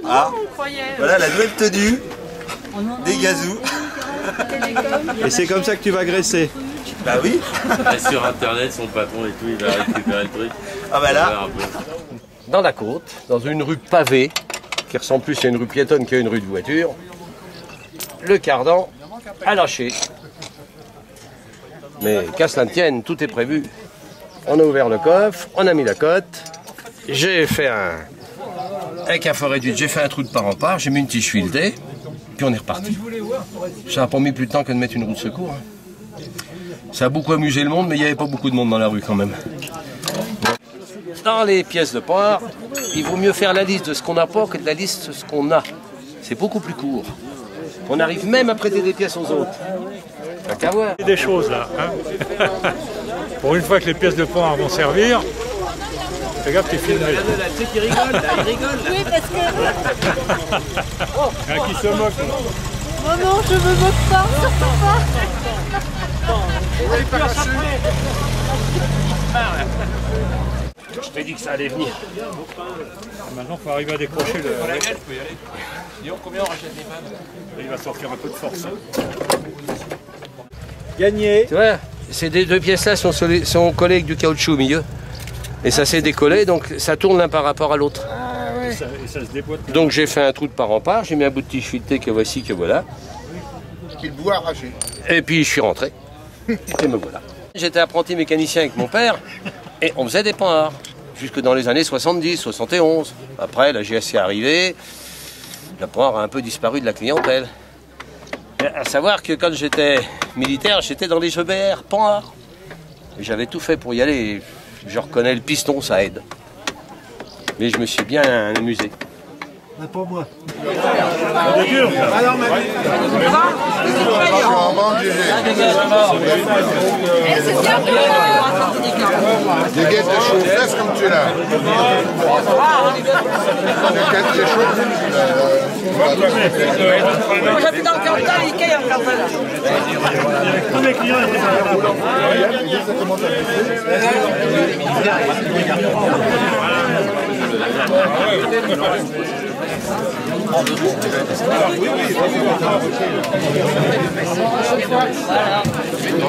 Ah, voilà la nouvelle tenue des gazous. Et c'est comme ça que tu vas graisser. Bah oui. Sur internet, son patron et tout, il va récupérer le truc. Ah bah là. Dans la côte, dans une rue pavée, qui ressemble plus à une rue piétonne qu'à une rue de voiture, le cardan a lâché. Mais qu'à cela ne tienne, tout est prévu. On a ouvert le coffre, on a mis la cote, j'ai fait avec un fort réduit, j'ai fait un trou de part en part, j'ai mis une tige filetée, puis on est reparti. Ça n'a pas mis plus de temps que de mettre une roue de secours. Ça a beaucoup amusé le monde, mais il n'y avait pas beaucoup de monde dans la rue quand même. Dans les pièces de part, il vaut mieux faire la liste de ce qu'on n'a pas que de la liste de ce qu'on a. C'est beaucoup plus court. On arrive même à prêter des pièces aux autres. T'as qu'à voir. Des choses là. Hein. Pour une fois que les pièces de part vont servir, fais gaffe, t'es filmé. Tu sais qu'il rigole, là, il rigole. Là. Oui, parce que... Il y en a qui se moque. Non, non, je me moque pas, surtout pas. Je t'ai dit que ça allait venir. Maintenant, il faut arriver à décrocher le... Dis-donc combien on rachète les pannes. Il va sortir un peu de force. Gagné. Tu vois, ces deux pièces-là sont collées avec du caoutchouc au milieu. Et ça s'est décollé, donc ça tourne l'un par rapport à l'autre. Ah, ouais. Et ça se déboîte. Donc j'ai fait un trou de part en part, j'ai mis un bout de tige filetée que voici, que voilà. Puis le bout arraché. Et puis je suis rentré. Et me voilà. J'étais apprenti mécanicien avec mon père et on faisait des panhards. Jusque dans les années 70, 71. Après, la GSC est arrivée. Le panhard a un peu disparu de la clientèle. Et à savoir que quand j'étais militaire, j'étais dans les EBR, panhard. J'avais tout fait pour y aller. Je reconnais le piston, ça aide. Mais je me suis bien amusé. Pas moi. Je suis en banque, des guettes de chaud-fesses comme tu l'as. Des guettes de chaud. Moi j'habite dans le Cantal, Ikea en Cantal. Tous mes clients étaient là.